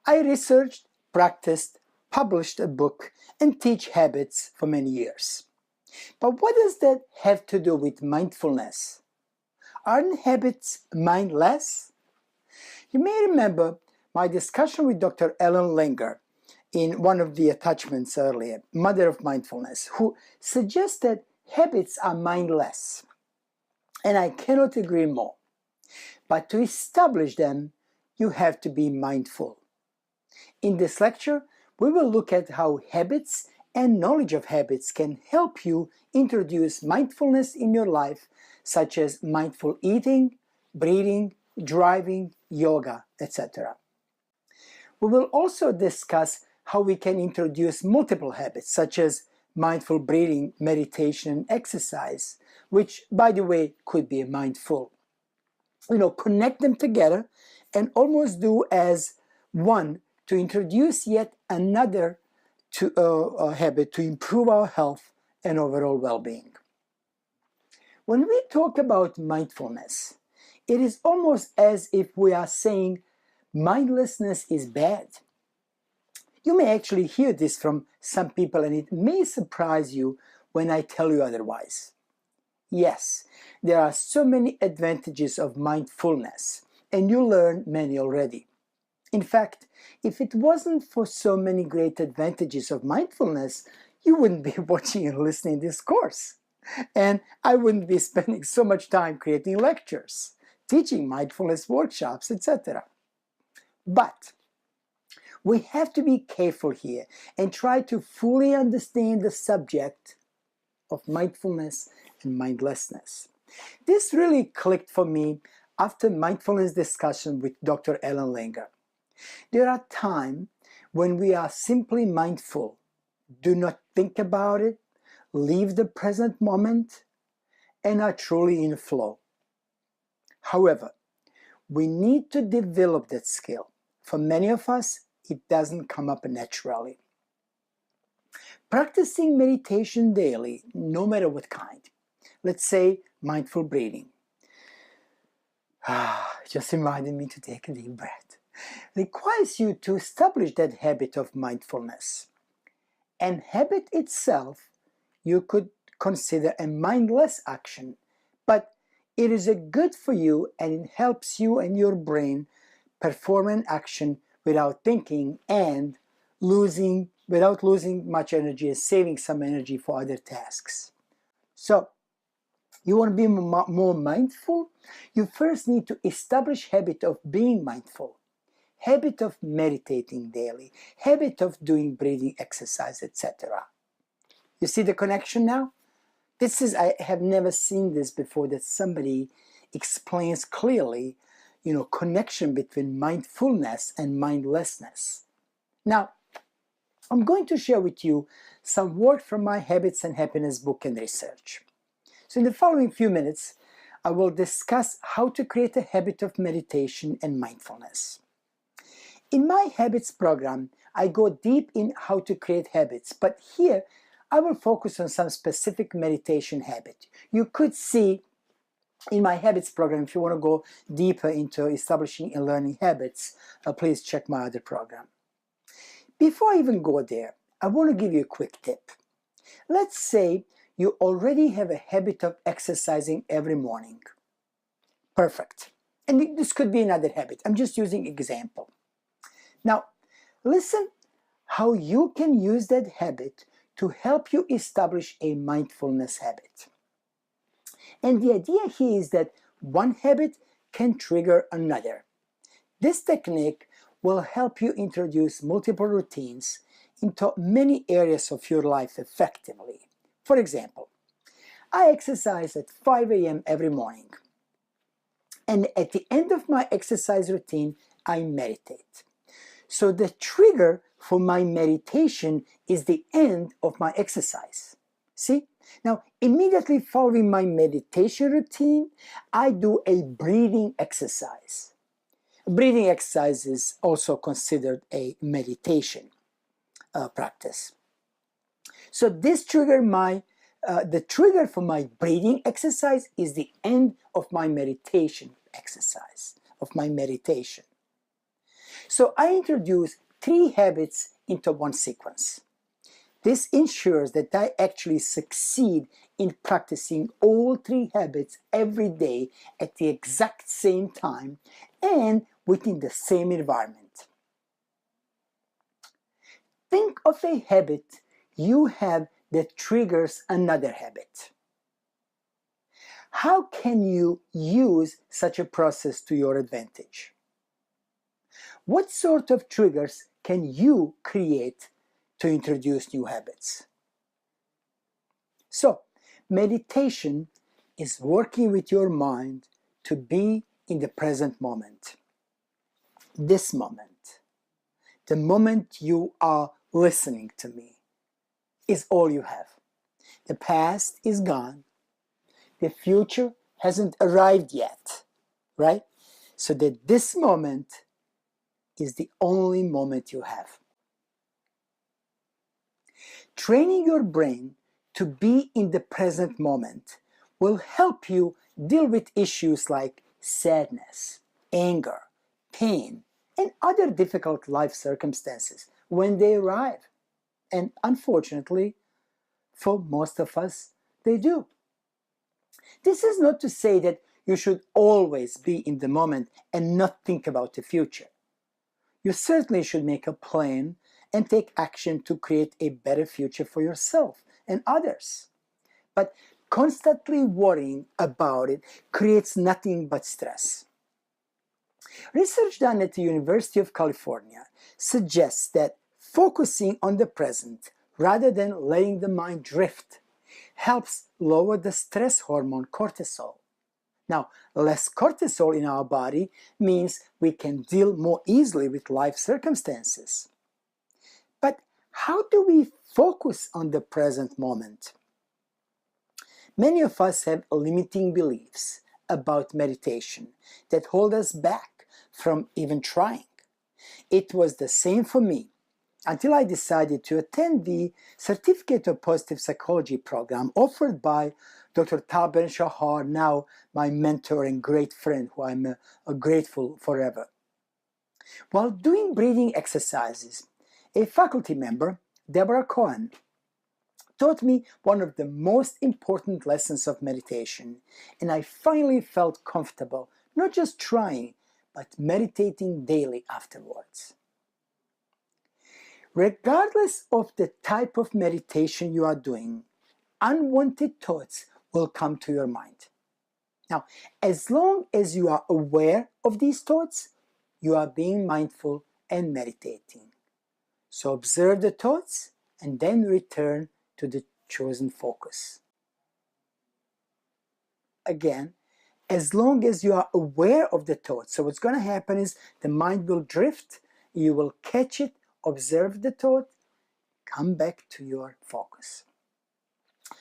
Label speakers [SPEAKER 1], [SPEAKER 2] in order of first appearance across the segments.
[SPEAKER 1] I researched, practiced, published a book, and teach habits for many years. But what does that have to do with mindfulness? Aren't habits mindless? You may remember my discussion with Dr. Ellen Langer in one of the attachments earlier, Mother of Mindfulness, who suggested habits are mindless. And I cannot agree more. But to establish them, you have to be mindful. In this lecture, we will look at how habits and knowledge of habits can help you introduce mindfulness in your life, such as mindful eating, breathing, driving, yoga, etc. We will also discuss how we can introduce multiple habits, such as mindful breathing, meditation, and exercise, which, by the way, could be mindful. Connect them together and almost do as one to introduce yet another habit to improve our health and overall well-being. When we talk about mindfulness, it is almost as if we are saying mindlessness is bad. You may actually hear this from some people, and it may surprise you when I tell you otherwise. Yes, there are so many advantages of mindfulness, and you learn many already. In fact, if it wasn't for so many great advantages of mindfulness, you wouldn't be watching and listening to this course. And I wouldn't be spending so much time creating lectures, teaching mindfulness workshops, etc. But we have to be careful here and try to fully understand the subject of mindfulness and mindlessness. This really clicked for me after mindfulness discussion with Dr. Ellen Langer. There are times when we are simply mindful, do not think about it, live the present moment, and are truly in flow. However, we need to develop that skill. For many of us, it doesn't come up naturally. Practicing meditation daily, no matter what kind, let's say mindful breathing, just reminded me to take a deep breath, requires you to establish that habit of mindfulness. And habit itself, you could consider a mindless action, but it is a good for you and it helps you and your brain perform an action without thinking and without losing much energy and saving some energy for other tasks. So, you want to be more mindful? You first need to establish habit of being mindful, habit of meditating daily, habit of doing breathing exercise, etc. You see the connection now? I have never seen this before, that somebody explains clearly, connection between mindfulness and mindlessness. Now, I'm going to share with you some work from my Habits and Happiness book and research. So in the following few minutes, I will discuss how to create a habit of meditation and mindfulness. In my habits program, I go deep in how to create habits, but here I will focus on some specific meditation habit. You could see in my habits program, if you want to go deeper into establishing and learning habits, please check my other program. Before I even go there, I want to give you a quick tip. Let's say you already have a habit of exercising every morning. Perfect. And this could be another habit. I'm just using example. Now, listen how you can use that habit to help you establish a mindfulness habit. And the idea here is that one habit can trigger another. This technique will help you introduce multiple routines into many areas of your life effectively. For example, I exercise at 5 a.m. every morning. And at the end of my exercise routine, I meditate. So the trigger for my meditation is the end of my exercise. See? Now, immediately following my meditation routine, I do a breathing exercise. Breathing exercise is also considered a meditation practice. So this the trigger for my breathing exercise is the end of my meditation exercise, of my meditation. So I introduce 3 habits into one sequence. This ensures that I actually succeed in practicing all 3 habits every day at the exact same time and within the same environment. Think of a habit you have that triggers another habit. How can you use such a process to your advantage? What sort of triggers can you create to introduce new habits? So, meditation is working with your mind to be in the present moment. This moment, the moment you are listening to me, is all you have. The past is gone. The future hasn't arrived yet, right? So that this moment is the only moment you have. Training your brain to be in the present moment will help you deal with issues like sadness, anger, pain, and other difficult life circumstances when they arrive. And unfortunately, for most of us, they do. This is not to say that you should always be in the moment and not think about the future. You certainly should make a plan and take action to create a better future for yourself and others. But constantly worrying about it creates nothing but stress. Research done at the University of California suggests that focusing on the present rather than letting the mind drift helps lower the stress hormone cortisol. Now, less cortisol in our body means we can deal more easily with life circumstances. But how do we focus on the present moment? Many of us have limiting beliefs about meditation that hold us back from even trying. It was the same for me until I decided to attend the Certificate of Positive Psychology program offered by Dr. Tal Ben-Shahar, now my mentor and great friend who I'm grateful forever. While doing breathing exercises, a faculty member, Deborah Cohen, taught me one of the most important lessons of meditation, and I finally felt comfortable not just trying, but meditating daily afterwards. Regardless of the type of meditation you are doing, unwanted thoughts will come to your mind. Now, as long as you are aware of these thoughts, you are being mindful and meditating. So observe the thoughts and then return to the chosen focus. Again, as long as you are aware of the thoughts, so what's going to happen is the mind will drift, you will catch it, observe the thought, come back to your focus.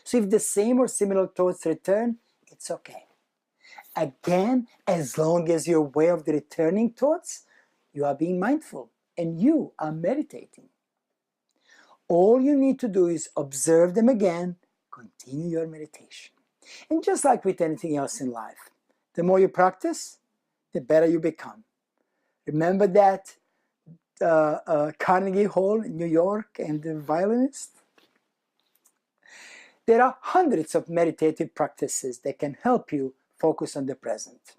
[SPEAKER 1] So if the same or similar thoughts return, it's okay. Again, as long as you're aware of the returning thoughts, you are being mindful and you are meditating. All you need to do is observe them again, continue your meditation. And just like with anything else in life, the more you practice, the better you become. Remember that Carnegie Hall in New York and the violinist? There are hundreds of meditative practices that can help you focus on the present.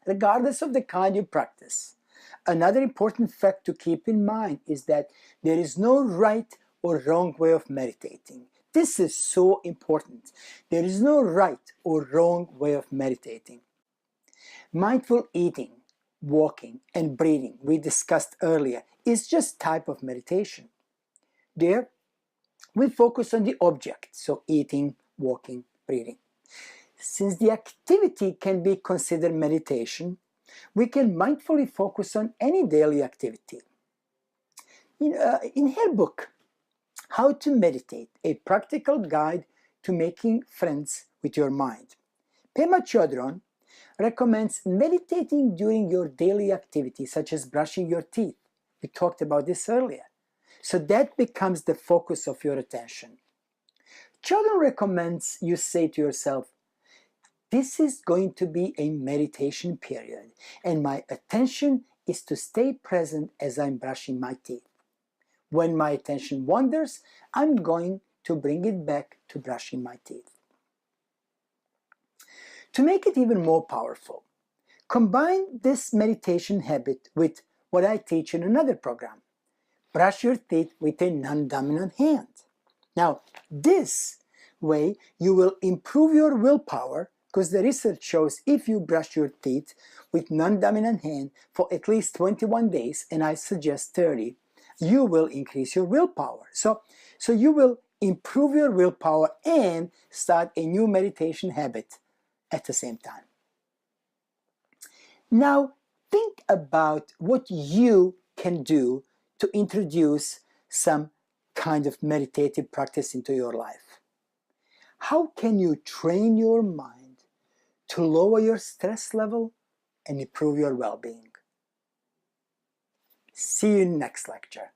[SPEAKER 1] Regardless of the kind you practice, another important fact to keep in mind is that there is no right or wrong way of meditating. This is so important. There is no right or wrong way of meditating. Mindful eating, walking, and breathing we discussed earlier is just type of meditation. There, we focus on the object, so eating, walking, breathing. Since the activity can be considered meditation, we can mindfully focus on any daily activity. In her book, How to Meditate, a practical guide to making friends with your mind, Pema Chodron recommends meditating during your daily activity, such as brushing your teeth. We talked about this earlier. So that becomes the focus of your attention. Chodron recommends you say to yourself, this is going to be a meditation period, and my attention is to stay present as I'm brushing my teeth. When my attention wanders, I'm going to bring it back to brushing my teeth. To make it even more powerful, combine this meditation habit with what I teach in another program. Brush your teeth with a non-dominant hand. Now, this way you will improve your willpower, because the research shows if you brush your teeth with non-dominant hand for at least 21 days, and I suggest 30, you will increase your willpower. So you will improve your willpower and start a new meditation habit at the same time. Now, think about what you can do to introduce some kind of meditative practice into your life. How can you train your mind to lower your stress level and improve your well-being? See you in the next lecture.